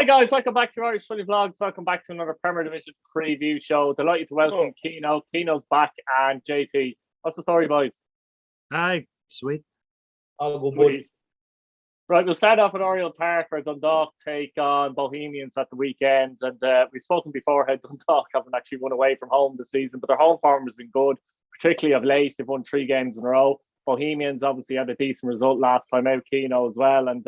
Hi guys, welcome back to Irish Footy Vlogs. Welcome back to another Premier Division preview show. Delighted to welcome Keno. Keno's back, and JP. What's the story, boys? Aye, sweet. I'll go, buddy. Right, we'll start off at Oriel Park where Dundalk take on Bohemians at the weekend. And we've spoken before how Dundalk haven't actually won away from home this season, but their home form has been good, particularly of late. They've won 3 games in a row. Bohemians obviously had a decent result last time out, Keno as well. And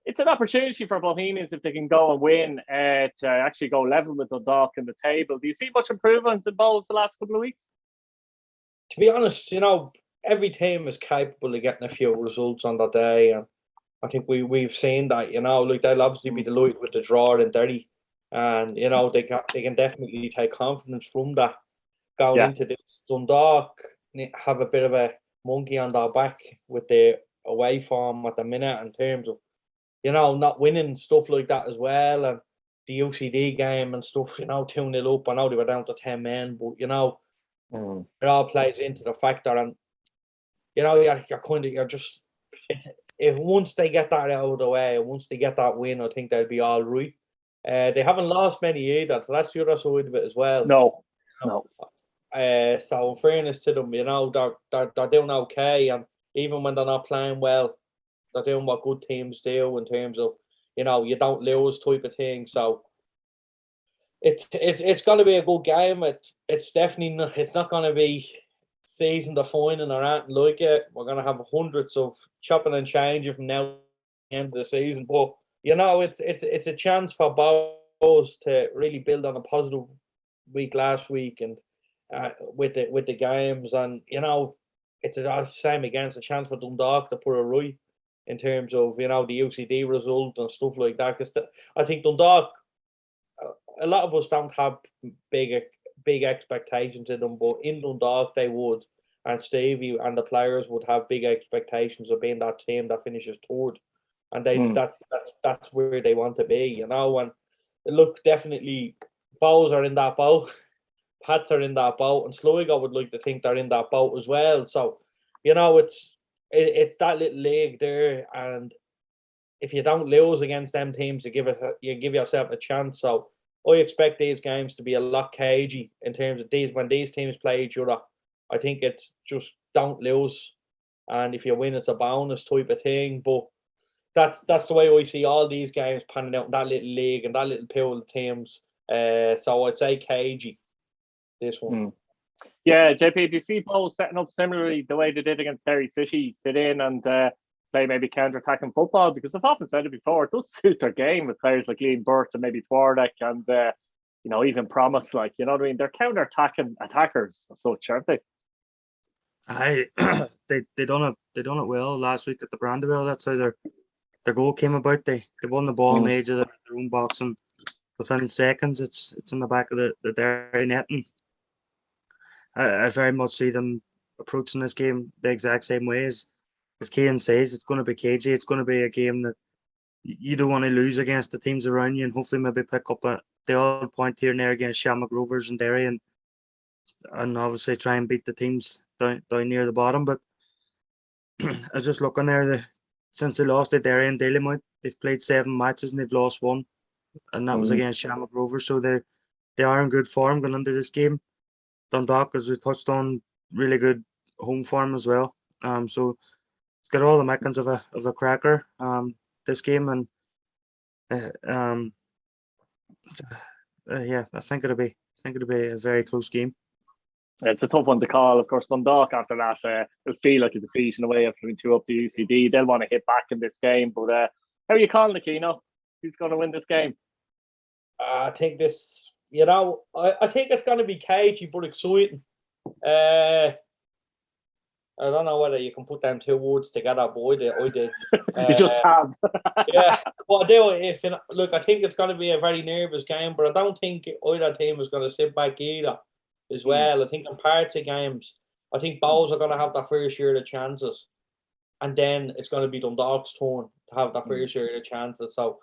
it's an opportunity for Bohemians if they can go and win to actually go level with Dundalk in the table. Do you see much improvement in Bohs the last couple of weeks? To be honest, every team is capable of getting a few results on that day, and I think we've seen that. Like they'll obviously be delighted with the draw in Derry, and they can definitely take confidence from that going into this. Dundalk have a bit of a monkey on their back with the away form at the minute in terms of not winning, stuff like that as well, and the UCD game and stuff, 2-0 up. I know they were down to 10 men, but it all plays into the factor, and you're just if once they get that out of the way, once they get that win, I think they'll be all right. They haven't lost many either, so that's the other side of it as well. No. So in fairness to them, they're doing okay, and even when they're not playing well, they're doing what good teams do in terms of, you don't lose type of thing. So it's going to be a good game. It's definitely not, it's not going to be season defining or anything like it. We're going to have hundreds of chopping and changing from now to the end of the season. But it's a chance for both to really build on a positive week last week and with the games, and it's the same against a chance for Dundalk to put it right in terms of the UCD result and stuff like that. Because I think Dundalk, a lot of us don't have big expectations in them, but in Dundalk they would, and Stevie and the players would have big expectations of being that team that finishes third, and that's where they want to be, And look, definitely, Bows are in that boat, Pats are in that boat, and Sligo would like to think they're in that boat as well. So, it's that little league there, and if you don't lose against them teams, you give yourself a chance. So I expect these games to be a lot cagey in terms of when these teams play each other. I think it's just don't lose, and if you win, it's a bonus type of thing. But that's the way I see all these games panning out in that little league and that little pool of teams. So I'd say cagey, this one. Yeah, JP, do you see Bohs setting up similarly the way they did against Derry City, sit in and play maybe counter-attacking football? Because I've often said it before, it does suit their game with players like Liam Burt and maybe Twardek and, even Promise, what I mean? They're counter-attacking attackers as such, aren't they? They done it well last week at the Brandywell. That's how their goal came about. They won the ball in the edge of their own box, and within seconds it's in the back of the Derry net. And I very much see them approaching this game the exact same way as Cian says. It's going to be cagey. It's going to be a game that you don't want to lose against the teams around you, and hopefully maybe pick up the odd point here and there against Shamrock, Rovers and Derry, and obviously try and beat the teams down near the bottom. But I was just looking there, since they lost to Derry and Dalymount, they've played 7 matches and they've lost 1, and that was against Shamrock Rovers. So they are in good form going into this game. Dundalk, as we touched on, really good home form as well. So it's got all the makings of a cracker. This game, and I think it'll be a very close game. It's a tough one to call. Of course, Dundalk after that will feel like a defeat in a way after having 2 up the UCD. They'll want to hit back in this game. But how are you calling it, Keno? Who's going to win this game? I think this. I think it's going to be cagey but exciting. I don't know whether you can put them 2 words together, but I did. You just have. Yeah. Well, I do. Look, I think it's going to be a very nervous game, but I don't think either team is going to sit back either as well. I think in parts of games, I think Bohs are going to have their fair share of chances, and then it's going to be Dundalk's turn to have their fair share of chances. So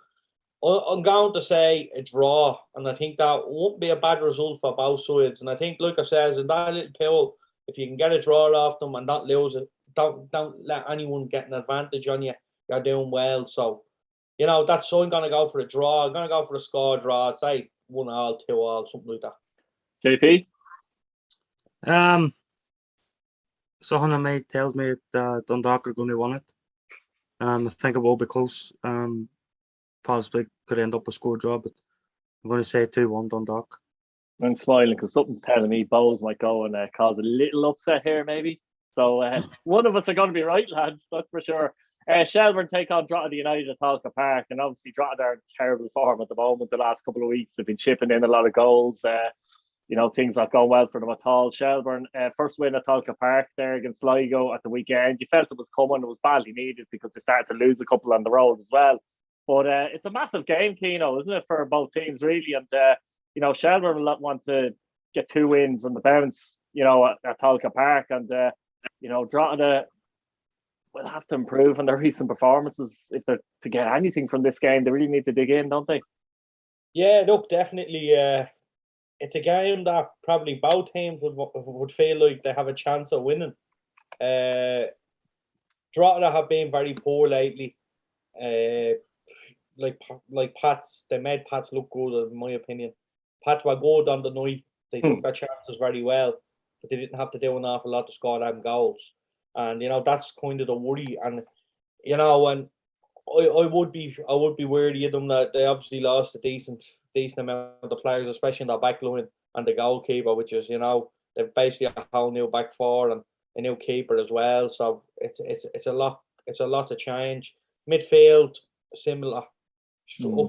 I'm going to say a draw, and I think that won't be a bad result for both sides. And I think, like I says, in that little pool, if you can get a draw off them and not lose it, don't let anyone get an advantage on you. You're doing well. So that's so I'm going to go for a draw. I'm going to go for a score draw. Say 1-1, 2-1, something like that. JP? Something in me tells me that Dundalk are going to win it. I think it will be close. Possibly could end up a score draw, but I'm going to say 2-1 Dundalk. I'm smiling because something's telling me Bowes might go and cause a little upset here, maybe. So one of us are going to be right, lads, that's for sure. Shelbourne take on Drogheda United at Tolka Park, and obviously Drogheda are in terrible form at the moment. The last couple of weeks, they've been chipping in a lot of goals. Things not going well for them at all. Shelbourne, first win at Tolka Park there against Sligo at the weekend. You felt it was coming. It was badly needed because they started to lose a couple on the road as well. But it's a massive game, Keano, isn't it, for both teams, really? And, Shelbourne will want to get 2 wins on the bounce, at Tolka Park. And, Drogheda will have to improve on their recent performances if they're to get anything from this game. They really need to dig in, don't they? Yeah, look, definitely. It's a game that probably both teams would feel like they have a chance of winning. Drogheda have been very poor lately. Like Pats, they made Pats look good, in my opinion. Pats were good on the night. They took their chances very well, but they didn't have to do an awful lot to score them goals. And that's kind of the worry. And and I would be wary of them that they obviously lost a decent amount of players, especially in the back line and the goalkeeper, which is they've basically a whole new back four and a new keeper as well. So it's a lot to change. Midfield similar, up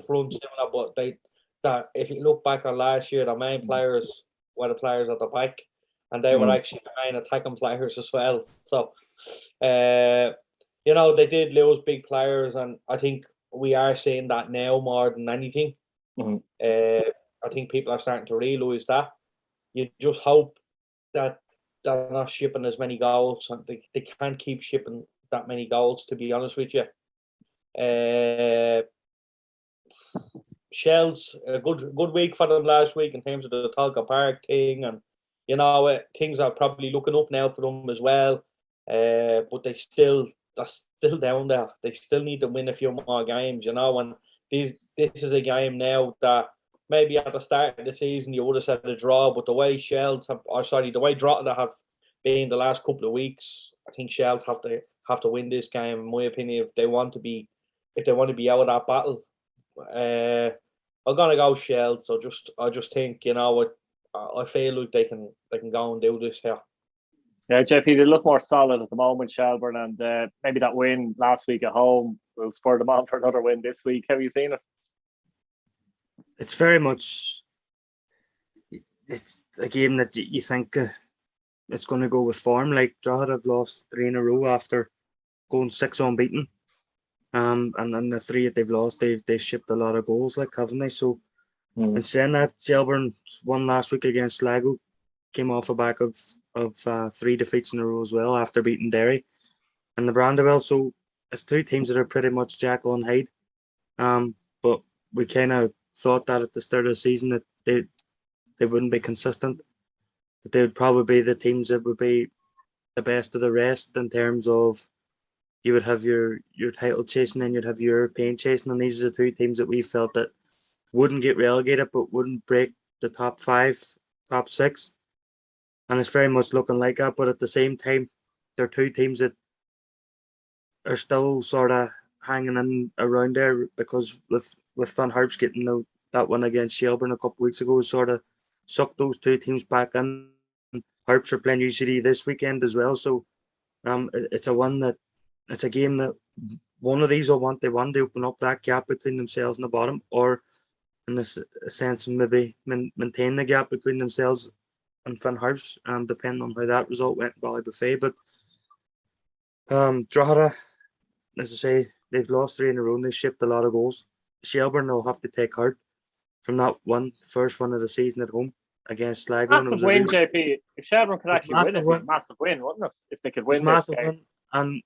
front similar, but that if you look back on last year, the main players were the players at the back, and they were actually the main attacking players as well. So they did lose big players, and I think we are seeing that now more than anything. I think people are starting to realise that. You just hope that they're not shipping as many goals, and they can't keep shipping that many goals, to be honest with you. Shells, a good week for them last week in terms of the Tolka Park thing, and things are probably looking up now for them as well. But they're still down there. They still need to win a few more games, and this is a game now that maybe at the start of the season you would have said a draw, but the way the way Drogheda have been the last couple of weeks, I think Shells have to win this game, in my opinion, if they want to be out of that battle. I'm gonna go Shells. So I just think I feel like they can go and do this here. Yeah, JP, they look more solid at the moment, Shelbourne, and maybe that win last week at home will spur them on for another win this week. Have you seen it? It's very much. It's a game that you think it's going to go with form. Like Drogheda have lost 3 in a row after going 6 unbeaten. And then the 3 that they've lost, they've shipped a lot of goals, like, haven't they? So, in saying that, Shelbourne won last week against Sligo, came off a back of 3 defeats in a row as well after beating Derry and the Brandywell. So it's 2 teams that are pretty much Jekyll and Hyde. But we kind of thought that at the start of the season that they wouldn't be consistent, that they would probably be the teams that would be the best of the rest in terms of you would have your title chasing and you'd have your European chasing, and these are the 2 teams that we felt that wouldn't get relegated but wouldn't break the top 5, top 6. And it's very much looking like that. But at the same time, they're 2 teams that are still sort of hanging in around there, because with Van Harps getting that one against Shelbourne a couple of weeks ago, sort of sucked those 2 teams back in. Harps are playing UCD this weekend as well. So it's a game that one of these will want. They want to open up that gap between themselves and the bottom, or in this sense maybe maintain the gap between themselves and Van Harps, depending on how that result went in Ballybuffet. But Drogheda, as I say, they've lost 3 in a row and they shipped a lot of goals. Shelbourne will have to take heart from that first one of the season at home against Sligo. Massive win, JP. If Shelbourne could actually win it, it was a massive win, wouldn't it? If they could win this game. Win. And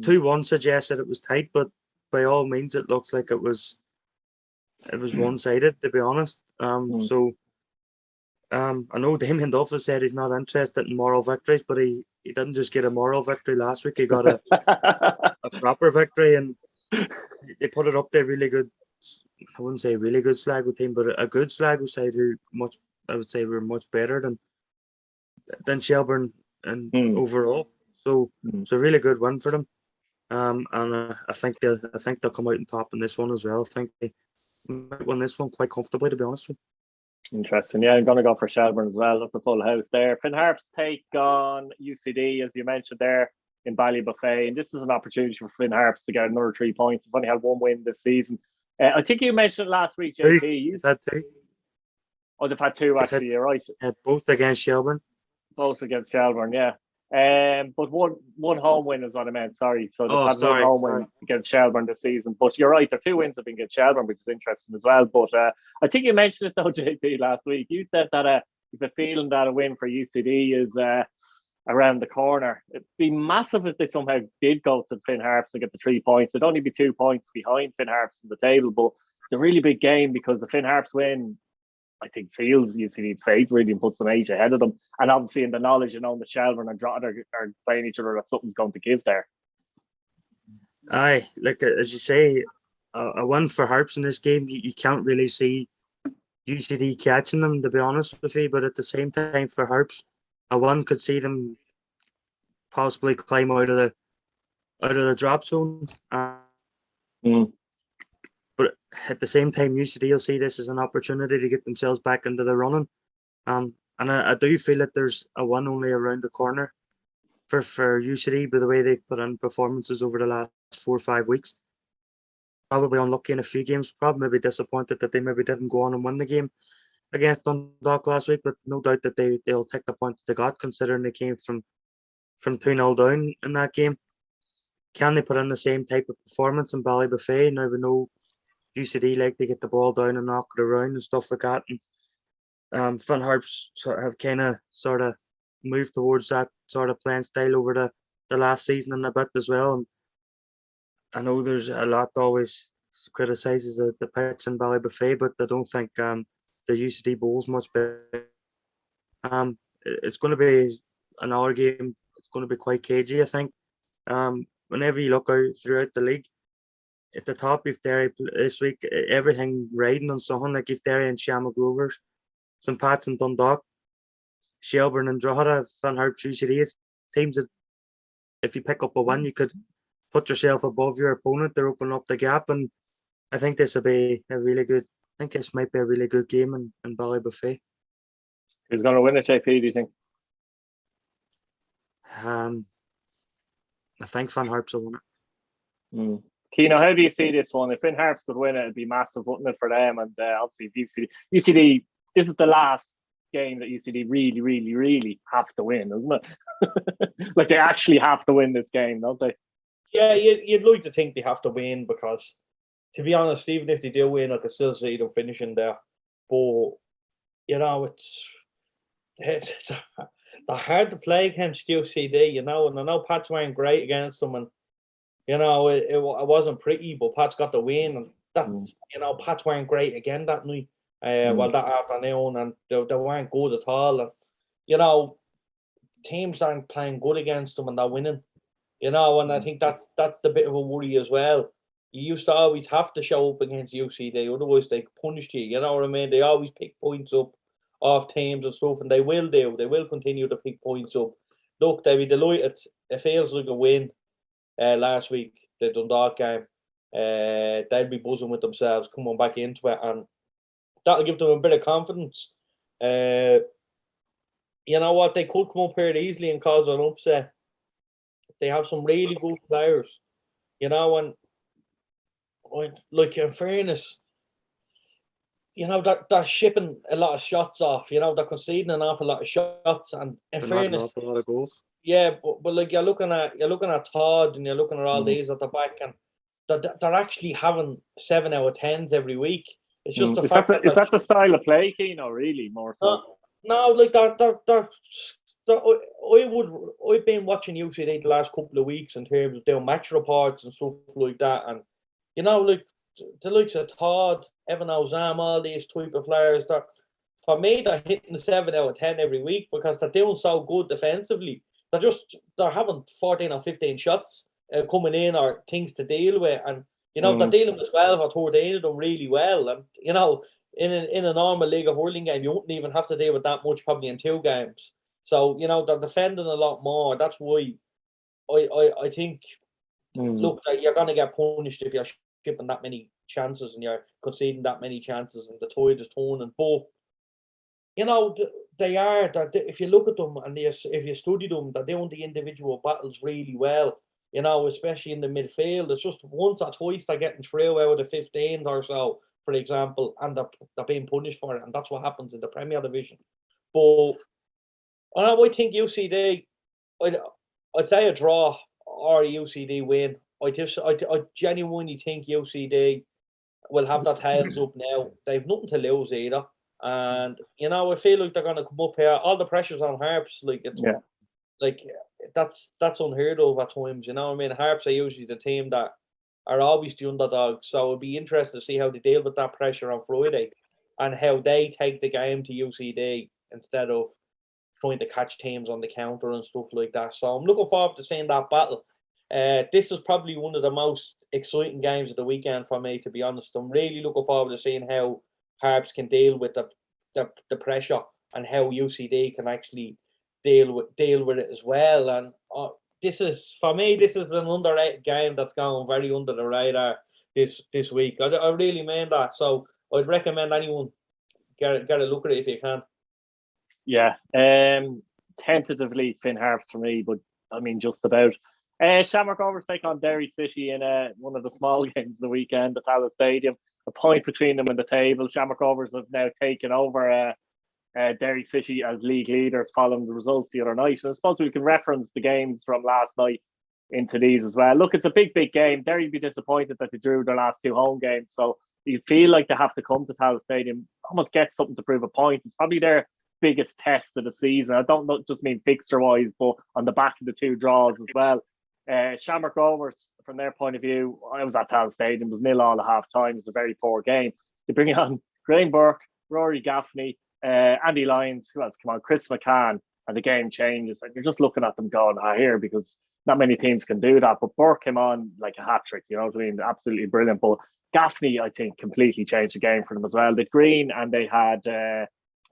2-1 suggests that it was tight, but by all means it looks like it was one-sided, to be honest. So I know Damien Duff has said he's not interested in moral victories, but he didn't just get a moral victory last week. He got a proper victory, and they put it up there really good. I wouldn't say really good Sligo team, but a good Sligo side who I would say were much better than Shelbourne and overall. So it's a really good win for them. And I think they'll come out on top in this one as well. I think they might win this one quite comfortably, to be honest with you. Interesting. Yeah, I'm going to go for Shelbourne as well. That's a full house there. Finn Harps take on UCD, as you mentioned there, in Ballybuffet. And this is an opportunity for Finn Harps to get another 3 points. They've only had 1 win this season. I think you mentioned it last week, JP. They've had 2. Oh, they've had 2, actually. You're right. Both against Shelbourne. Both against Shelbourne, yeah. But one home win is what I meant. Sorry. So they've had 1 home win against Shelbourne this season. But you're right, their 2 wins have been against Shelbourne, which is interesting as well. But I think you mentioned it though, JP, last week. You said that you've a feeling that a win for UCD is around the corner. It'd be massive if they somehow did go to Finn Harps and get the 3 points. It'd only be 2 points behind Finn Harps in the table, but it's a really big game because the Finn Harps win, I think, seals UCD's fate really and puts them 8 ahead of them. And obviously in the knowledge, that Shelbourne and Drogheda are playing each other, that something's going to give there. Aye, like as you say, a win for Harps in this game, you can't really see UCD catching them, to be honest with you. But at the same time, for Harps, a win could see them possibly climb out of the drop zone. But at the same time, UCD will see this as an opportunity to get themselves back into the running. And I do feel that there's a win only around the corner for UCD by the way they've put in performances over the last 4 or 5 weeks. Probably unlucky in a few games, probably maybe disappointed that they maybe didn't go on and win the game against Dundalk last week, but no doubt that they'll take the point that they got, considering they came from 2-0 down in that game. Can they put in the same type of performance in Ballybuffet? Now we know UCD like to get the ball down and knock it around and stuff like that. And Finn Harps sort of moved towards that sort of playing style over the last season and a bit as well. And I know there's a lot that always criticises the pitch in Ballybuffet, but I don't think the UCD bowl's much better. It's going to be another game. It's going to be quite cagey, I think. Whenever you look out throughout the league, at the top, if Derry this week, everything riding on something like if Derry and Shamrock Rovers, St. Patrick and Dundalk, Shelbourne and Drogheda, Finn Harps, UCD, it's teams that if you pick up a win, you could put yourself above your opponent. They're opening up the gap, and I think this will be a really good. I think this might be a really good game in Ballybuffet. Who's going to win it, JP? Do you think? I think Finn Harps will win it. Keno, how do you see this one? If Finn Harps could win it, it'd be massive, wouldn't it, for them? And obviously, UCD, this is the last game that UCD really, really, really have to win, isn't it? Like they actually have to win this game, don't they? Yeah, you'd like to think they have to win because, to be honest, even if they do win, I could still see them finishing there. But it's they're hard to play against UCD, and I know Pat's weren't great against them, and it wasn't pretty, but Pat's got the win, and that's Pat's weren't great again that night. That afternoon, and they weren't good at all, and teams aren't playing good against them, and they're winning. And I think that's the bit of a worry as well. You used to always have to show up against UCD, otherwise they punished you. You know what I mean? They always pick points up off teams and stuff, and they will do. They will continue to pick points up. Look, they'll be delighted. It feels like a win last week, the Dundalk game. They'll be buzzing with themselves coming back into it, and that'll give them a bit of confidence. You know what? They could come up here easily and cause an upset. They have some really good players, and like in fairness, they're shipping a lot of shots off. They're conceding an awful lot of shots, and in fairness, an awful lot of goals. Yeah, but like you're looking at Todd and you're looking at all these at the back, and they're actually having 7 out of 10s every week. It's just the fact is that the style of play, Keno? Really, more so. No, like they're I've been watching UCD the last couple of weeks in terms of doing match reports and stuff like that, and like the likes of Todd, Evan Ozam, all these type of players, for me they're hitting 7 out of 10 every week because they're doing so good defensively. They're having 14 or 15 shots coming in or things to deal with, and You know, they're dealing with 12 or 13 of them really well. And, you know, in a normal League of Hurling game, you wouldn't even have to deal with that much probably in 2 games. So, you know, they're defending a lot more. That's why I think, look, that you're going to get punished if you're shipping that many chances and you're conceding that many chances and the tide is turning. But, you know, if you look at them and if you study them, they're doing the individual battles really well. You know, especially in the midfield. It's just once or twice they're getting through out of the 15 or so, for example, and they're being punished for it. And that's what happens in the Premier Division. But I think UCD, I'd say a draw or a UCD win. I genuinely think UCD will have their tails up now. They've nothing to lose either. And, you know, I feel like they're going to come up here. All the pressure's on Harps. Like, it's like that's unheard of at times, you know what I mean? Harps are usually the team that are always the underdogs, so it'll be interesting to see how they deal with that pressure on Friday and how they take the game to UCD instead of trying to catch teams on the counter and stuff like that. So I'm looking forward to seeing that battle. This is probably one of the most exciting games of the weekend for me, to be honest. I'm really looking forward to seeing how Harps can deal with the pressure and how UCD can actually deal with it as well. And this is an underrated game that's going very under the radar this week. I really mean that. So I'd recommend anyone get a look at it if you can. Yeah, tentatively Finn Harps for me, but I mean just about. Shamrock Rovers take on Derry City in one of the small games of the weekend at Tallaght Stadium. A point between them in the table. Shamrock Rovers have now taken over Derry City as league leaders following the results the other night. And I suppose we can reference the games from last night into these as well. Look, it's a big game. Derry be disappointed that they drew their last 2 home games. So you feel like they have to come to Tallaght Stadium, almost get something to prove a point. It's probably their biggest test of the season. I don't just mean fixture-wise, but on the back of the 2 draws as well. Shamrock Rovers, from their point of view, I was at Tallaght Stadium, it was 0-0 at half time. It was a very poor game. They bring on Graham Burke, Rory Gaffney, Andy Lyons, who else? Come on, Chris McCann, and the game changes. And you're just looking at them going, here, because not many teams can do that. But Burke came on like a hat trick, you know what I mean? Absolutely brilliant. But Gaffney, I think, completely changed the game for them as well. They had Green and they had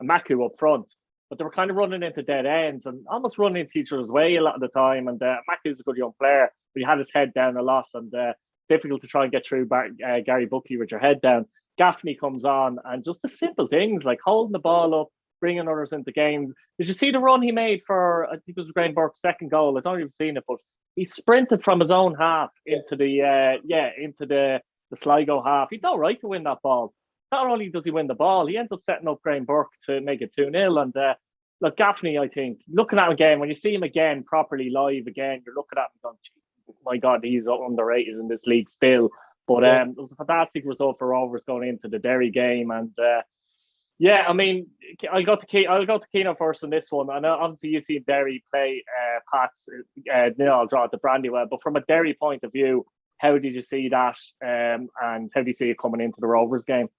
Maku up front. But they were kind of running into dead ends and almost running into each other's way a lot of the time. And Maku's a good young player, but he had his head down a lot and difficult to try and get through Gary Buckley with your head down. Gaffney comes on and just the simple things like holding the ball up, bringing others into games. Did you see the run he made for, I think it was Graham Burke's second goal? I don't even seen it, but he sprinted from his own half into the Sligo half. He did all right to win that ball. Not only does he win the ball, he ends up setting up Graham Burke to make it 2-0. And look, Gaffney, I think, looking at him again, when you see him again properly live again, you're looking at him going, my God, he's underrated in this league still. But it was a fantastic result for Rovers going into the Derry game. And I mean, I'll go to Keano first on this one. I know obviously you've seen Derry play Pats, I'll draw at the Brandywell. But from a Derry point of view, how did you see that? And how do you see it coming into the Rovers game?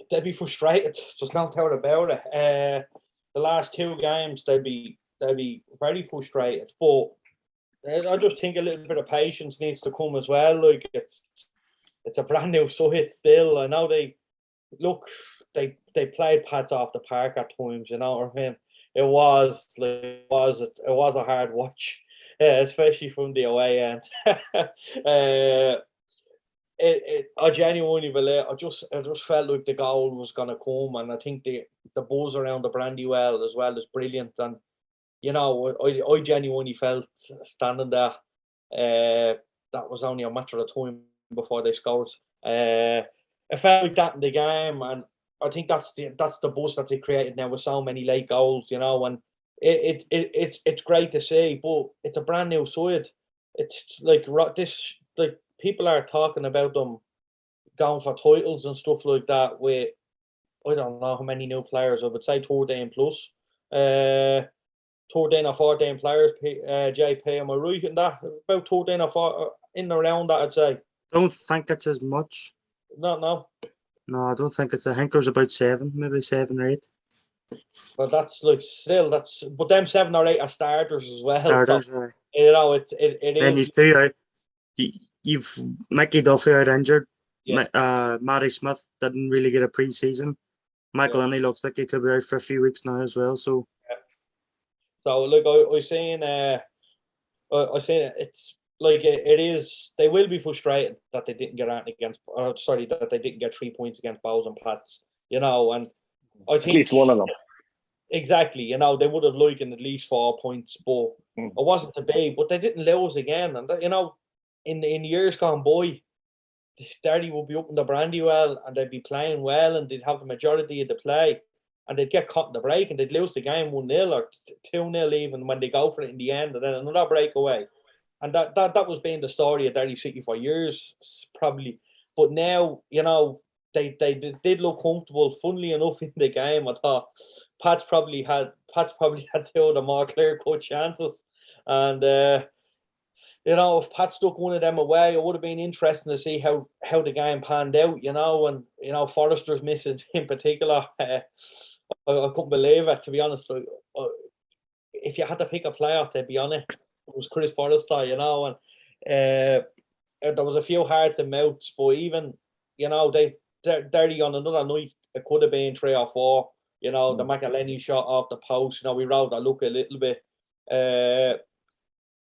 They'd be frustrated. There's no doubt about it. The last 2 games, they'd be very frustrated. But I just think a little bit of patience needs to come as well. Like it's a brand new side still. I know they played Pats off the park at times. You know what I mean? It was a hard watch, especially from the away end. I genuinely believe. I just felt like the goal was gonna come, and I think the buzz around the Brandywell as well is brilliant. And you know, I genuinely felt standing there. That was only a matter of time before they scored. It felt like that in the game, and I think that's the buzz that they created now with so many late goals. You know, and it's great to see, but it's a brand new side. It's like this like. People are talking about them going for titles and stuff like that with, I don't know how many new players, I would say 13 plus. 13 or 14 players, JP, am I right in that? About 13 or 14, in and around that, I'd say. Don't think it's as much. No, I don't think it's, I think there's about 7, maybe 7 or 8. But that's like, still, but them 7 or 8 are starters as well. Starters, so, you know, it then is. these 2 out. you've Mickey Duffy out injured. Yeah. Matty Smith didn't really get a pre-season. Michael Linney looks like he could be out for a few weeks now as well. So, so look, I was saying, it's like it is. They will be frustrated that they didn't get out against. That they didn't get 3 points against Bows and Pats. You know, and I think at least one of them. Exactly. You know, they would have liked at least 4 points, but it wasn't to be. But they didn't lose again, and you know, in years gone by, Derry would be up in the Brandywell and they'd be playing well and they'd have the majority of the play and they'd get caught in the break and they'd lose the game 1-0 or 2-0 even when they go for it in the end and then another breakaway. And that was being the story of Derry City for years, probably. But now, you know, they did look comfortable. Funnily enough, in the game, I thought Pat's probably had two of the more clear-cut chances. And you know, if Pat stuck one of them away, it would have been interesting to see how the game panned out, you know, and, you know, Forrester's missing in particular. I couldn't believe it, to be honest. If you had to pick a player to be on it, it was Chris Forrester, you know, and there was a few hearts and mouths, but even, you know, Derry on another night, it could have been 3 or 4, you know, the McElhenney shot off the post, you know, we rode that look a little bit.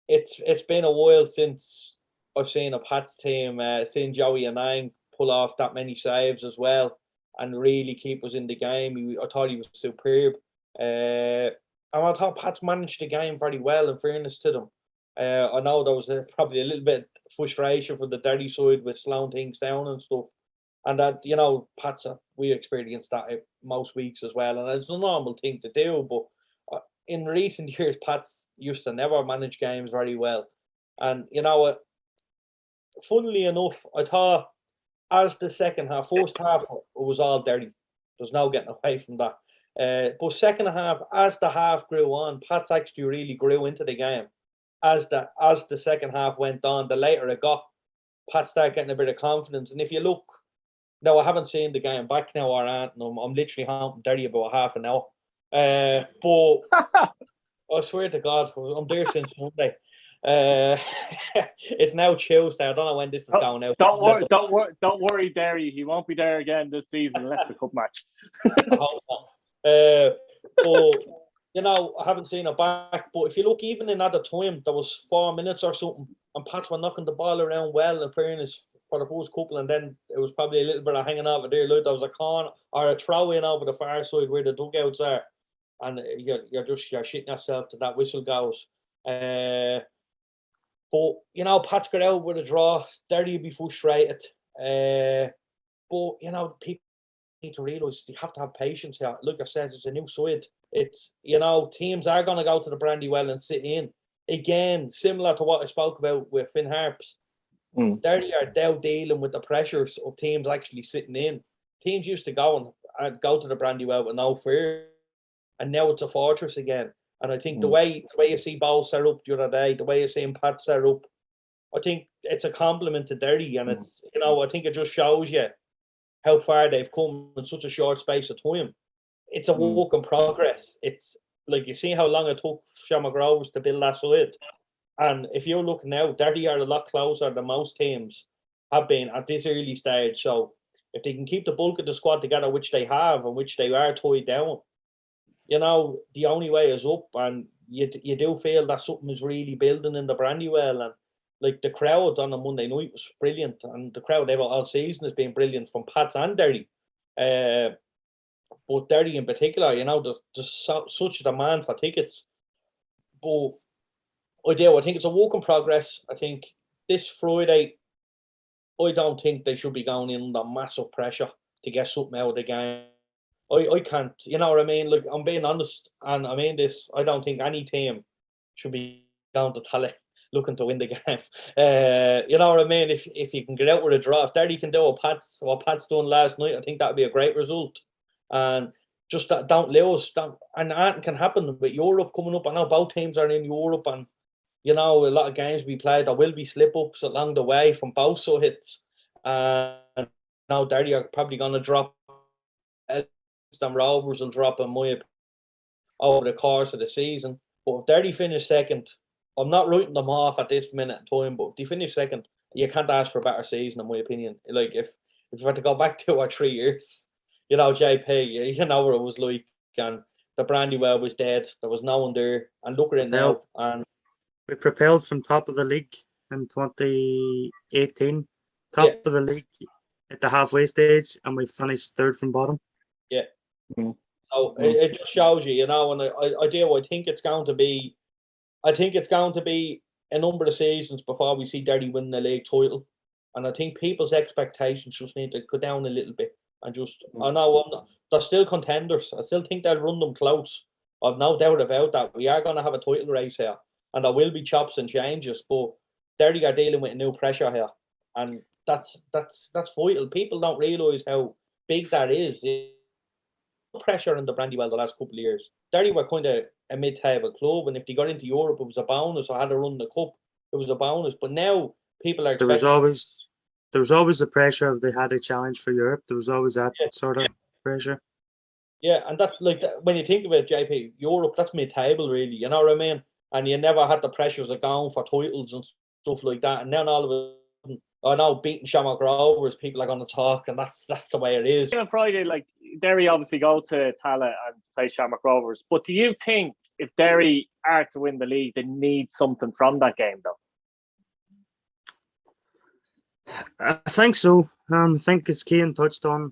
It's been a while since I've seen a Pats team, seen Joey Anang pull off that many saves as well and really keep us in the game. I thought he was superb. And I thought Pats managed the game very well, in fairness to them. I know there was probably a little bit of frustration from the Derry side with slowing things down and stuff. And that, you know, Pats, we experience that most weeks as well. And it's a normal thing to do, but in recent years, Pats used to never manage games very well. And, you know what, funnily enough, I thought as the second half, first half, it was all Derry. There's no getting away from that. But second half, as the half grew on, Pats actually really grew into the game. As the second half went on, the later it got, Pats started getting a bit of confidence. And if you look, now I haven't seen the game back now, or I'm literally haunting Derry about half an hour. But I swear to God, I'm there since Monday. It's now Tuesday. I don't know when this is going out. Don't worry, Derry. He won't be there again this season unless the cup match. I hope not. But you know, I haven't seen it back. But if you look, even in other time, there was 4 minutes or something, and Pats were knocking the ball around well. In fairness, for the first couple, and then it was probably a little bit of hanging over there. Like there was a corner or a throw in over the far side where the dugouts are. And you're shitting yourself to that whistle goes. But you know, Pats got out with a draw. Derry will be frustrated. But you know, people need to realise they have to have patience here. Like I said, it's a new side. It's, you know, teams are going to go to the Brandywell and sit in again, similar to what I spoke about with Finn Harps. Derry are now dealing with the pressures of teams actually sitting in. Teams used to go to the Brandywell with no fear. And now it's a fortress again. And I think the way you see Bowles set up the other day, the way you see Pat set up, I think it's a compliment to Derry. And it's, you know, I think it just shows you how far they've come in such a short space of time. It's a work in progress. It's like, you see how long it took Shamrock Rovers to build that side. And if you're looking now, Derry are a lot closer than most teams have been at this early stage. So if they can keep the bulk of the squad together, which they have and which they are tied down, you know, the only way is up, and you do feel that something is really building in the Brandywell. And like the crowd on a Monday night was brilliant, and the crowd ever all season has been brilliant from Pats and Derry. But Derry in particular, you know, there's such a demand for tickets. But I think it's a work in progress. I think this Friday, I don't think they should be going in under massive pressure to get something out of the game. I can't, you know what I mean? Like, I'm being honest, and I mean this, I don't think any team should be down to Tally looking to win the game. You know what I mean? If you can get out with a draw, if Derry can do what Pat's done last night, I think that would be a great result. And just don't lose. And that can happen with Europe coming up. I know both teams are in Europe, and, you know, a lot of games we played, there will be slip-ups along the way from both sides. And now Derry are probably going to drop them. Rovers will drop in my opinion over the course of the season. But if Derry finish second, I'm not writing them off at this minute in time, but if they finish second, you can't ask for a better season, in my opinion. Like, if we had to go back 2 or 3 years, JP, you know what it was like, and the Brandywell was dead. There was no one there, and look at it now. And we propelled from top of the league in 2018, top of the league at the halfway stage, and we finished third from bottom. Yeah. Mm-hmm. So it just shows you, and I think it's going to be. I think it's going to be a number of seasons before we see Derry win the league title, and I think people's expectations just need to go down a little bit. And just, I know they're still contenders. I still think they'll run them close. I've no doubt about that. We are going to have a title race here, and there will be chops and changes. But Derry are dealing with a new pressure here, and that's vital. People don't realise how big that is. Pressure in the Brandywell the last couple of years. Derry were kind of a mid-table club, and if they got into Europe, it was a bonus. I had to run the cup, it was a bonus. But now people are expecting. There was always the pressure of they had a challenge for Europe. There was always that sort of pressure. Yeah, and that's like when you think of it, JP, Europe, that's mid-table, really. You know what I mean? And you never had the pressures of going for titles and stuff like that. And then all of a sudden, I know beating Shamrock Rovers, people are going to talk, and that's the way it is. On Friday, like Derry obviously go to Tala and play Shamrock Rovers. But do you think if Derry are to win the league, they need something from that game, though? I think so. I think as Cian touched on,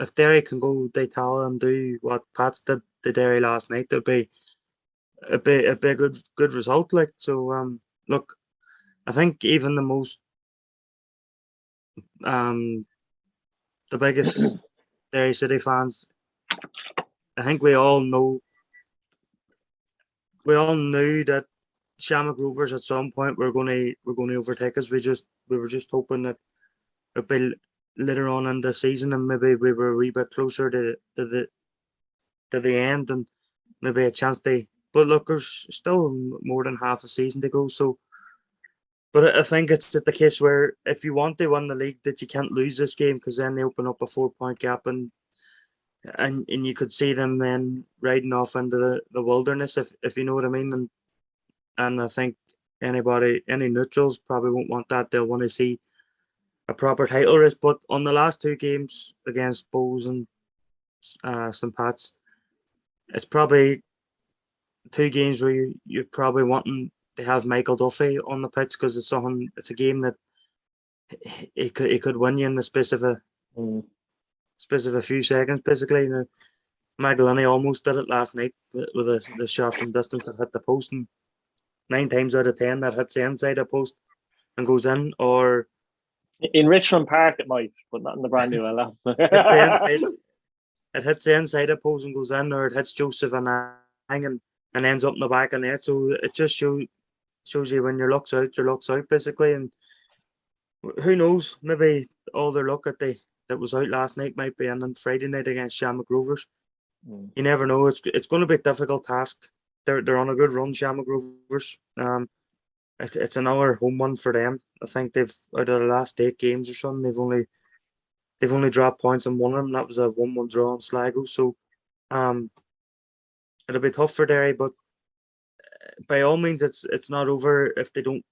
if Derry can go to Tala and do what Pats did to Derry last night, it'd be a good result. Like, so, look, I think even the most the biggest Derry City fans, I think we all knew that Shamrock Rovers at some point were going to overtake us. We were just hoping that it'd be later on in the season, and maybe we were a wee bit closer to the end, and maybe a chance to. But look, there's still more than half a season to go. So, but I think it's the case where if you want to win the league, that you can't lose this game, because then they open up a 4-point gap, and you could see them then riding off into the wilderness, if you know what I mean. And I think any neutrals probably won't want that. They'll want to see a proper title race. But on the last 2 games against Bows and St. Pat's, it's probably 2 games where you're probably wanting to have Michael Duffy on the pitch, because it's a game that he could win you in the space of a few seconds, basically. You know, Magdalene almost did it last night with the shot from distance that hit the post, and 9 times out of 10 that hits the inside of post and goes in. Or in Richmond Park it might, but not in the Brandywell. It hits the inside of post and goes in, or it hits Joseph and hanging and ends up in the back of net. So it just shows you when your luck's out, basically. And who knows, maybe all their luck that was out last night might be in on Friday night against Shamrock Rovers. You never know. It's going to be a difficult task. They're on a good run, Shamrock Rovers. It's another home one for them. I think they've, out of the last 8 games or something, they've only dropped points in one of them. That was a 1-1 draw in Sligo. So it'll be tough for Derry, but by all means it's not over if they don't.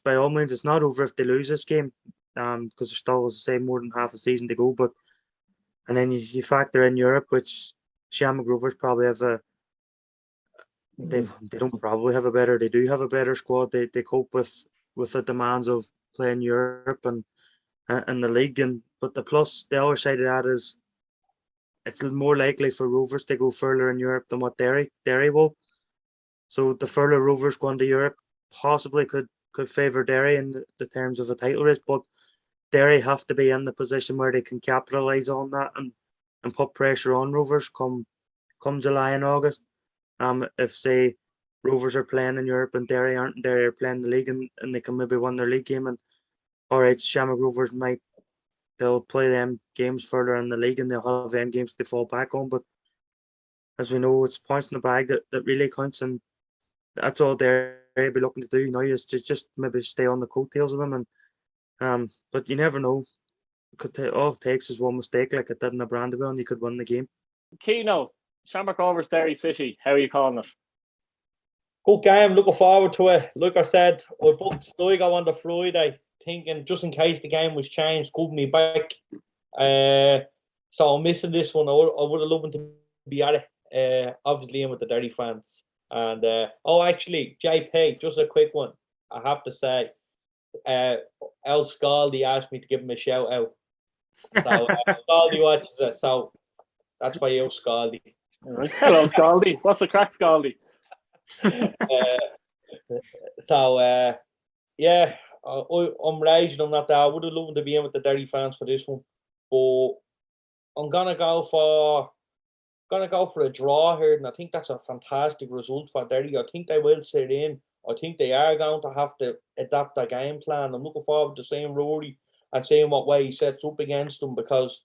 By all means it's not over if they lose this game, because there's still, as I say, more than half a season to go. But and then you factor in Europe, which Shamrock Rovers probably have they don't probably have a better. They do have a better squad. They cope with the demands of playing Europe and the league. But the other side of that is it's more likely for Rovers to go further in Europe than what Derry will. So the further Rovers going to Europe possibly could favour Derry in the terms of a title race. But Derry have to be in the position where they can capitalise on that and put pressure on Rovers come July and August. If say Rovers are playing in Europe and Derry aren't, and Derry are playing the league and they can maybe win their league game, and all right, Shamrock Rovers they'll play them games further in the league and they'll have them games to fall back on. But as we know, it's points in the bag that really counts, and that's all Derry be looking to do now, is to just maybe stay on the coattails of them. And but you never know. All it takes is one mistake, like it did in the Brandywell, and you could win the game. Keno, Shamrock Rovers, Derry City. How are you calling it? Good game. Looking forward to it. Like I said, I booked Sligo on the Friday, thinking just in case the game was changed, could me back. So I'm missing this one. I would have loved to be at it. Obviously, I'm with the Derry fans. And actually, JP, just a quick one. I have to say, El Scaldi asked me to give him a shout out. So Scaldi watches it. So that's why you Scaldi. Right. Hello, Scaldi. What's the crack, Scaldi? Yeah, I'm raging. I'm not there. I would have loved to be in with the Derry fans for this one, but I'm gonna go for a draw here, and I think that's a fantastic result for Derry. I think they will sit in. I think they are going to have to adapt their game plan. I'm looking forward to seeing Rory and seeing what way he sets up against them, because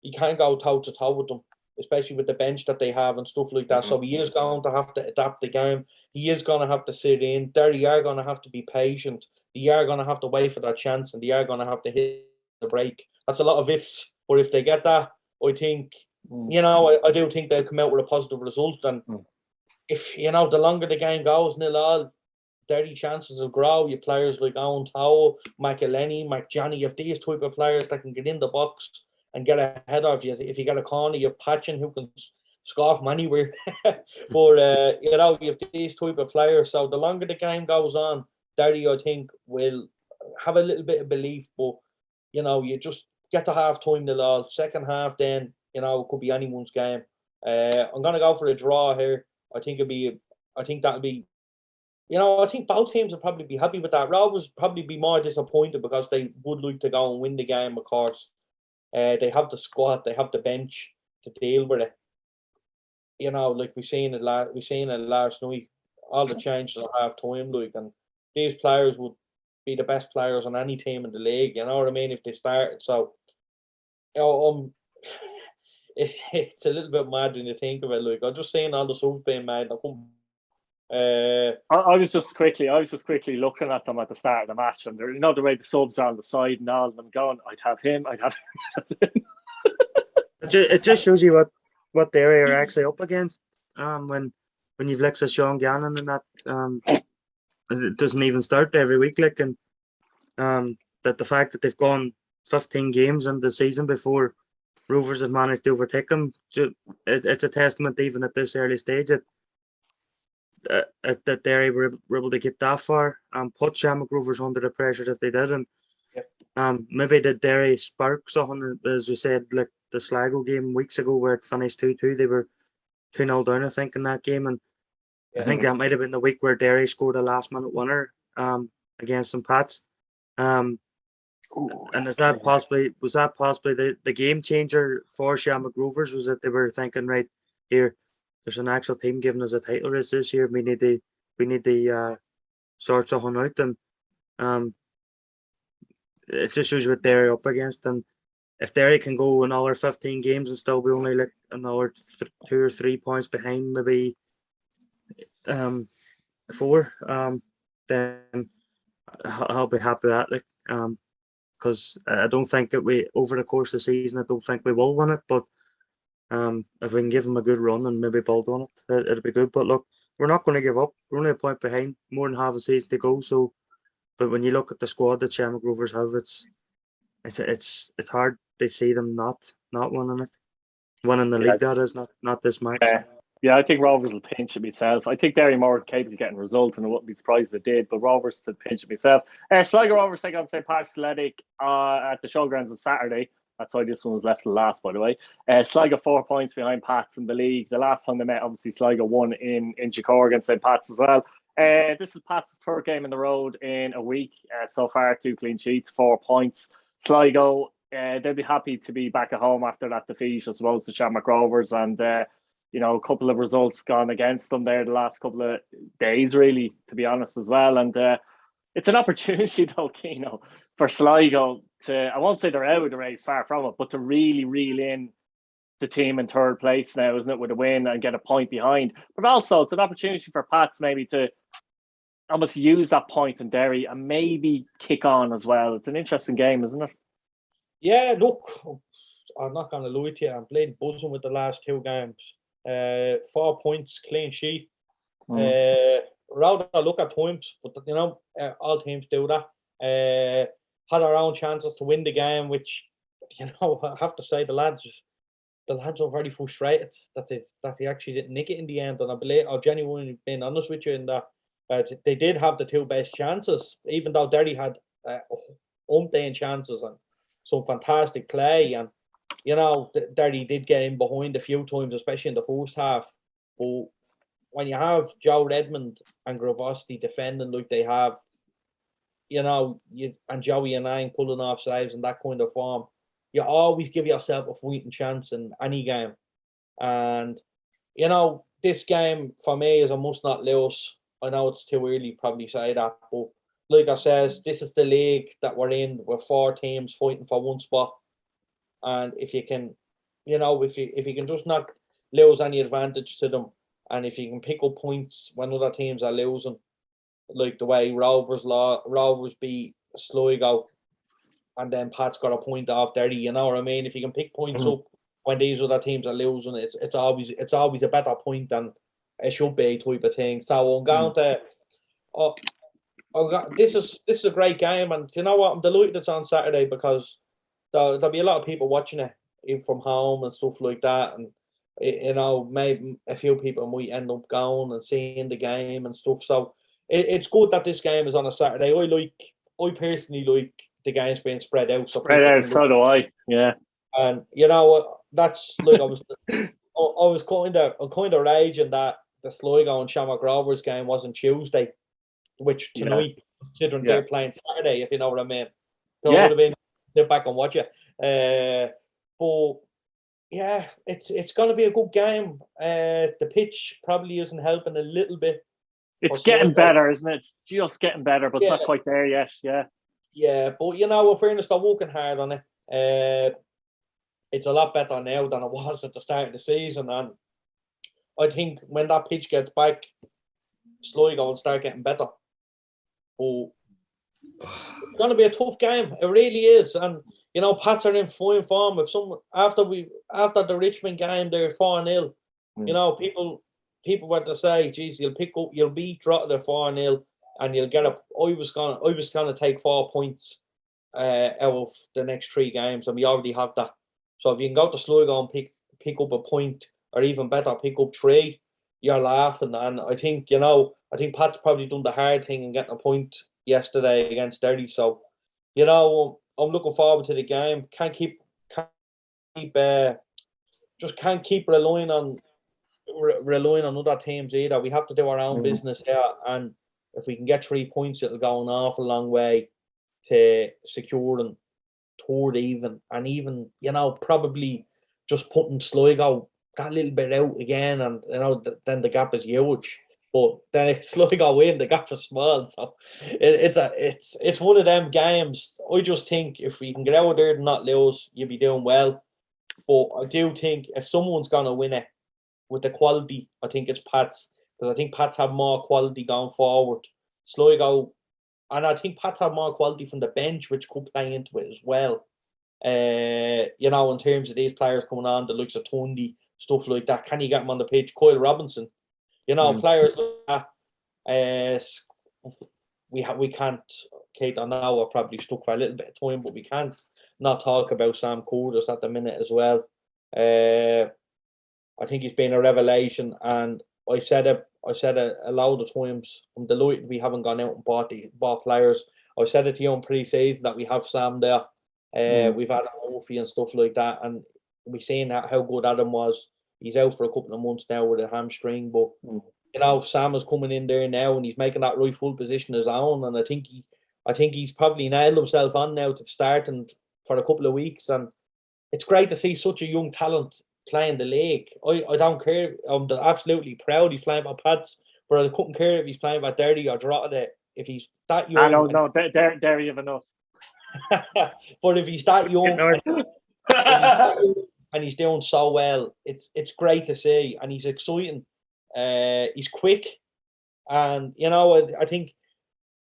you can't go toe to toe with them, especially with the bench that they have and stuff like that. So he is going to have to adapt the game. He is going to have to sit in. Derry are going to have to be patient. They are going to have to wait for that chance, and they are going to have to hit the break. That's a lot of ifs, but if they get that, I think, I do think they'll come out with a positive result. And if, the longer the game goes, 0-0, Derry chances will grow. You players like Owen Tower, McElhenney, McJohnny, if these type of players that can get in the box and get ahead of you. If you get a corner, you have Patchen who can score from anywhere. But, you have these type of players. So the longer the game goes on, Derry, I think, will have a little bit of belief. But, you just get to half-time, 0-0. Second half, then, it could be anyone's game. I'm going to go for a draw here. I think that'll be, I think both teams will probably be happy with that. Rovers probably be more disappointed because they would like to go and win the game, of course. They have the squad, they have the bench to deal with it. Like we seen it last night. All the changes at half time, and these players would be the best players on any team in the league. You know what I mean? If they started, so it's a little bit mad when you think of it. I'm just saying all the subs being made. I was just quickly looking at them at the start of the match, and the way the subs are on the side and all of them going, I'd have him. It just shows you what Derry are actually up against. When you've looked at Sean Gannon and that, it doesn't even start every week. That the fact that they've gone 15 games in the season before Rovers have managed to overtake them, it's a testament even at this early stage that Derry were able to get that far and put Shamrock Rovers under the pressure that they did. And maybe the Derry spark something, as we said, like the Sligo game weeks ago where it finished 2-2. They were 2-0 down, I think, in that game. And I think that might have been the week where Derry scored a last-minute winner against St. Pat's. And was that possibly the game changer for Shamrock Rovers? Was that they were thinking, right here, there's an actual team giving us a title race this year. We need to sort something out, and it just shows what Derry up against. And if Derry can go another 15 games and still be only like another 2 or 3 points behind, maybe 4, then I'll be happy with that. Because I don't think that we, over the course of the season, I don't think we will win it. But if we can give them a good run and maybe build on it, it'll be good. But look, we're not going to give up. We're only a point behind, more than half a season to go. So, but when you look at the squad that Shamrock Rovers have, it's hard to see them not winning it. Winning the league, that is, not this match. Yeah, I think Rovers will pinch it myself. I think Derry more capable of getting results, and I wouldn't be surprised if it did. But Rovers to pinch it myself. Sligo Rovers take on St.Patrick Athletic at the Showgrounds on Saturday. That's why this one was left to last, by the way. Sligo 4 points behind Pats in the league. The last time they met, obviously, Sligo won in Chicor against St. Pat's as well. This is Pat's third game in the road in a week. So far, 2 clean sheets, 4 points. Sligo, they'll be happy to be back at home after that defeat, I suppose, to Shamrock Rovers. And, a couple of results gone against them there the last couple of days, really, to be honest, as well. And it's an opportunity, though, Keno, for Sligo to, I won't say they're out of the race, far from it, but to really reel in the team in third place now, isn't it, with a win and get a point behind. But also, it's an opportunity for Pats maybe to almost use that point in Derry and maybe kick on as well. It's an interesting game, isn't it? Yeah, look, I'm not going to lie to you. I'm playing buzzing with the last 2 games. 4 points, clean sheet. rather look at times, but all teams do that. Had our own chances to win the game, which I have to say the lads were very frustrated that they actually didn't nick it in the end. And I believe I've genuinely been honest with you in that they did have the two best chances, even though Derry had umpteen chances and some fantastic play. And Derry did get in behind a few times, especially in the first half. But when you have Joe Redmond and Gravosti defending like they have, and Joey and I pulling off saves in that kind of form, you always give yourself a fighting chance in any game. And, this game for me is a must not lose. I know it's too early to probably say that, but like I says, this is the league that we're in. We're 4 teams fighting for one spot. And if you can, if you can just not lose any advantage to them, and if you can pick up points when other teams are losing, like the way Rovers beat Sligo, and then Pat's got a point off Derry, you know what I mean? If you can pick points up when these other teams are losing, it's always a better point than it should be, type of thing. So I'm going to. This is a great game, and you know what? I'm delighted it's on Saturday because there'll be a lot of people watching it, even from home and stuff like that, and maybe a few people might end up going and seeing the game and stuff. So it's good that this game is on a Saturday. I personally like the games being spread out. So do I. Yeah. And that's like I was kind of raging that the Sligo and Shamrock Rovers game wasn't Tuesday, which tonight, considering they're playing Saturday, if you know what I mean. So it would have been sit back and watch it. But yeah, it's going to be a good game. The pitch probably isn't helping a little bit. It's getting better, isn't it? Just getting better, but it's not quite there yet. Yeah. Yeah, but in fairness, they're working hard on it. It's a lot better now than it was at the start of the season, and I think when that pitch gets back, Sligo will start getting better. But it's going to be a tough game. It really is, and Pats are in fine form. If after the Richmond game, they're 4-0. People were to say, "Geez, you'll beat Drogheda 4-0, and you'll get up." I was gonna take 4 points out of the next 3 games, and we already have that. So if you can go to Sligo and pick up a point, or even better, pick up 3, you're laughing. And I think Pat's probably done the hard thing and getting a point yesterday against Derry. So I'm looking forward to the game. Can't keep relying on other teams either. We have to do our own business here, and if we can get 3 points, it'll go an awful long way to securing third even, and even probably just putting Sligo that little bit out again, and then the gap is huge. But then if Sligo win, the gap is small. So it's one of them games. I just think if we can get out there and not lose, you'll be doing well. But I do think if someone's gonna win it with the quality, I think it's Pats, because I think Pats have more quality going forward. Sligo, and I think Pats have more quality from the bench, which could play into it as well. In terms of these players coming on, the likes of Tundy, stuff like that. Can you get them on the pitch? Kyle Robinson, players like that. We can't. Kate, I know we're probably stuck for a little bit of time, but we can't not talk about Sam Curtis at the minute as well. I think he's been a revelation, and I said it a load of times. I'm delighted we haven't gone out and bought players. I said it to you in pre-season that we have Sam there. We've had Murphy and stuff like that, and we've seen how good Adam was. He's out for a couple of months now with a hamstring, but Sam is coming in there now, and he's making that right full position his own. And I think he's probably nailed himself on now to starting for a couple of weeks, and it's great to see such a young talent playing the league. I don't care. I'm absolutely proud he's playing for Pats, but I couldn't care if he's playing for Derry or Drogheda. If he's that young, Derry have enough. But if he's that young and he's doing so well, it's great to see, and he's exciting. He's quick, and I think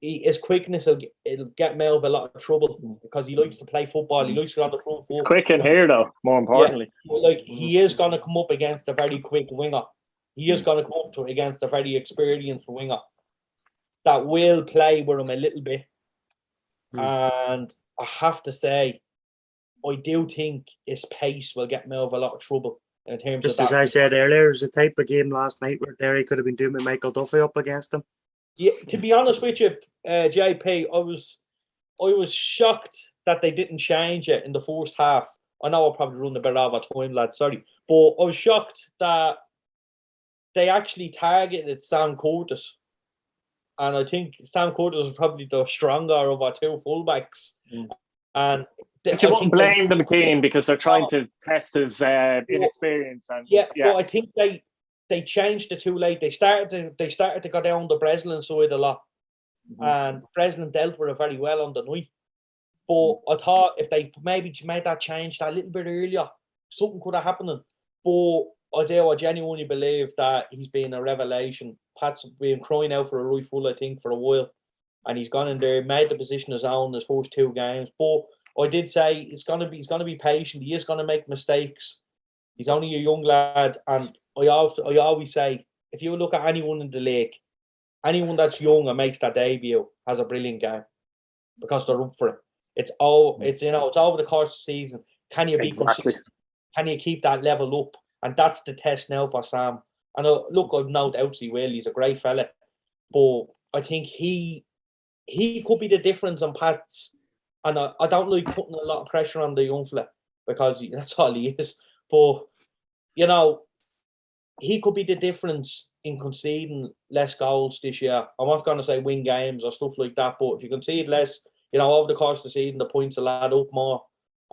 his quickness it'll get him out of a lot of trouble, because he likes to play football. He likes to get on the front foot. He's quick in here, though. More importantly, he is going to come up against a very quick winger. He is going to come up against a very experienced winger. that will play with him a little bit. And I have to say, I do think his pace will get him out of a lot of trouble in terms Just of as that. I said earlier, it was the type of game last night where Derry could have been doing with Michael Duffy up against him. Yeah, to be honest with you, JP, I was shocked that they didn't change it in the first half. I know I probably run a bit over time, lads, sorry. But I was shocked that they actually targeted Sam Curtis. And I think Sam Curtis was probably the stronger of our two fullbacks. And but you wouldn't blame the team because they're trying to test his inexperience. And but I think they changed it too late. They started to go down the Breslin side a lot. And Breslin dealt with it very well on the night. But I thought if they maybe made that change that a little bit earlier, something could have happened. But I genuinely believe that he's been a revelation. Pat's been crying out for a right full, I think, for a while. And he's gone in there, made the position his own his first 2 games. But I did say he's gonna be patient. He is gonna make mistakes. He's only a young lad. And I always say, if you look at anyone in the league, anyone that's young and makes that debut has a brilliant game because they're up for it. It's over the course of the season. Can you be consistent? Can you keep that level up? And that's the test now for Sam. And look, I've no doubt he will. He's a great fella. But I think he could be the difference on Pat's. And I don't like putting a lot of pressure on the young fella because that's all he is. But, he could be the difference in conceding less goals this year. I'm not going to say win games or stuff like that, but if you concede less, over the course of the season, the points will add up more.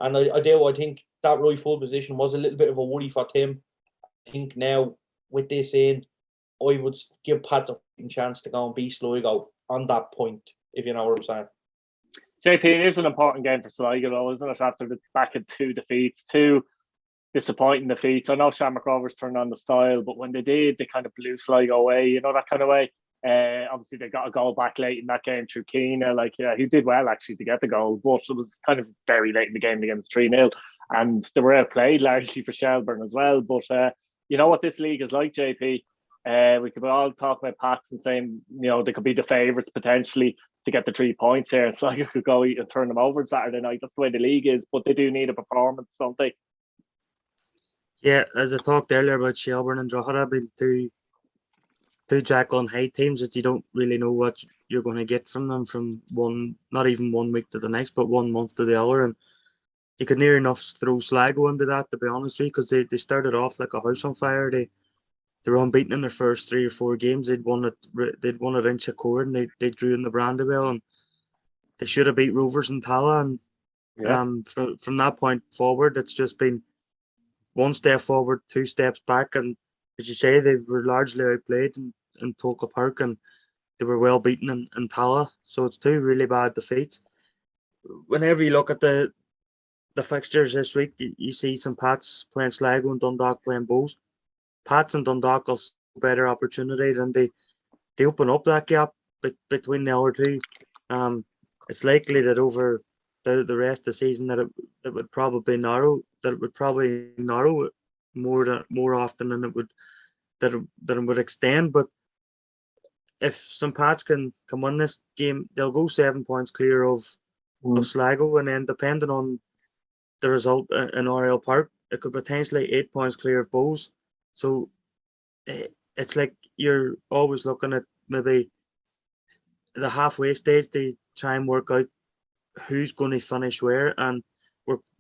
And I think that right full position was a little bit of a worry for Tim. I think now, with this in, I would give Pat a chance to go and beat Sligo on that point, if you know what I'm saying. JP, it is an important game for Sligo, though, isn't it? After the back of 2 defeats, 2 disappointing defeats. I know Shamrock Rovers turned on the style, but when they did, they kind of blew Sligo away, that kind of way. Obviously, they got a goal back late in that game through Keena. He did well, actually, to get the goal, but it was kind of very late in the game against 3-0. And they were outplayed largely for Shelbourne as well. But you know what this league is like, JP? We could all talk about Pats and saying, they could be the favourites potentially to get the 3 points here. It's like you could go and turn them over Saturday night. That's the way the league is. But they do need a performance, don't they? Yeah, as I talked earlier about Shelbourne and Drogheda being two Jekyll and Hyde teams that you don't really know what you're going to get from them from not even 1 week to the next, but 1 month to the other. And you could near enough throw Sligo into that, to be honest with you, because they started off like a house on fire. They were unbeaten in their first 3 or 4 games. They'd won at Inchicore and they drew in the Brandywell, and they should have beat Rovers and Tala. And from that point forward, it's just been 1 step forward, 2 steps back. And as you say, they were largely outplayed in Tolka Park, and they were well beaten in Tala. So it's 2 really bad defeats. Whenever you look at the fixtures this week, you see St. Pat's playing Sligo and Dundalk playing Bows. Pats and Dundalk will better opportunity, and they open up that gap between the other 2. It's likely that over the rest of the season that it would probably narrow. That it would probably narrow more often than it would extend. But if St. Pat's can win this game, they'll go 7 points clear of Sligo, and then depending on the result in Oriel Park, it could potentially 8 points clear of Bows. So it's like you're always looking at maybe the halfway stage to try and work out who's going to finish where, and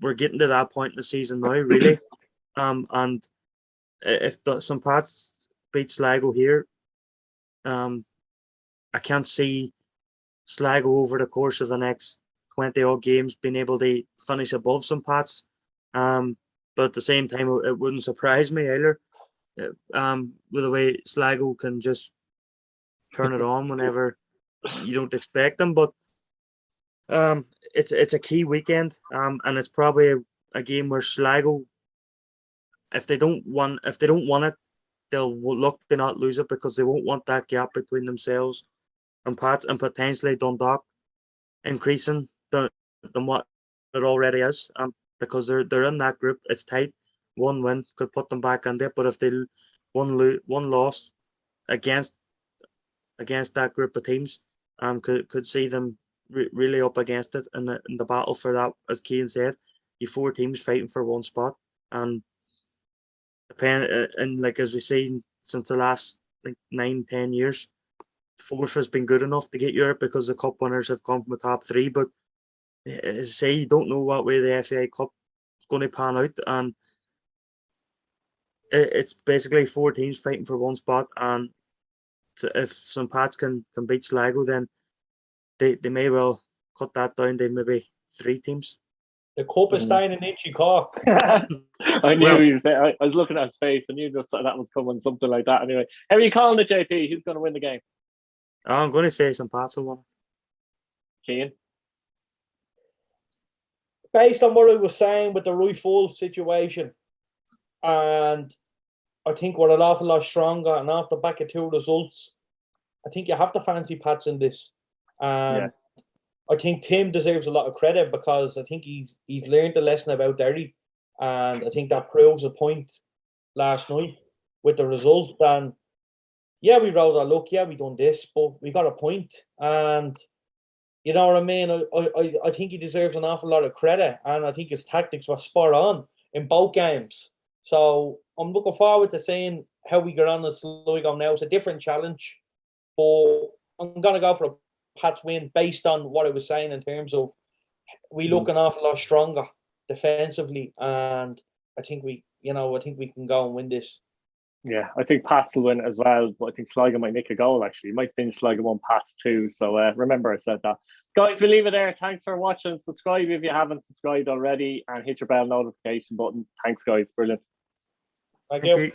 we're getting to that point in the season now, really. And if St. Pat's beat Sligo here, I can't see Sligo over the course of the next 20 odd games being able to finish above St. Pat's. But at the same time, it wouldn't surprise me either. With the way Sligo can just turn it on whenever you don't expect them. But it's a key weekend, and it's probably a game where Sligo, if they don't want it, they'll look to not lose it because they won't want that gap between themselves and Pats, and potentially Dundalk increasing than what it already is. Because they're in that group, it's tight. 1 win could put them back in there, but if they one loss against against that group of teams. Could see them really up against it in the battle for that. As Keane said, you 4 teams fighting for one spot, and like as we seen since the last 9-10 years, fourth has been good enough to get Europe because the cup winners have come from the top 3. But as I say, you don't know what way the FA Cup is going to pan out, and it's basically 4 teams fighting for one spot. And if St. Pat's can beat Sligo, then they may well cut that down to maybe 3 teams. The cup is staying in Itchy Cork. I knew he was there. I was looking at his face. I knew that was coming, something like that. Anyway, how are you calling it, JP? Who's going to win the game? I'm going to say St. Pat's will win. Keane? Based on what I was saying with the Rui Full situation, and I think we're an awful lot stronger, and off the back of 2 results, I think you have to fancy Pats in this. Yeah. I think Tim deserves a lot of credit because I think he's learned a lesson about Derry, and I think that proves a point last night with the result. And yeah, we rode our luck. Yeah, we done this, but we got a point, and you know what I mean. I think he deserves an awful lot of credit, and I think his tactics were spot on in both games. So I'm looking forward to seeing how we get on in Sligo now. It's a different challenge, but I'm gonna go for a Pats win based on what I was saying in terms of we look an awful lot stronger defensively, and I think we can go and win this. Yeah, I think Pats will win as well, but I think Sligo might nick a goal actually. He might finish Sligo 1, Pats 2. So remember I said that. Guys, we'll leave it there. Thanks for watching. Subscribe if you haven't subscribed already, and hit your bell notification button. Thanks, guys. Brilliant. Thank you.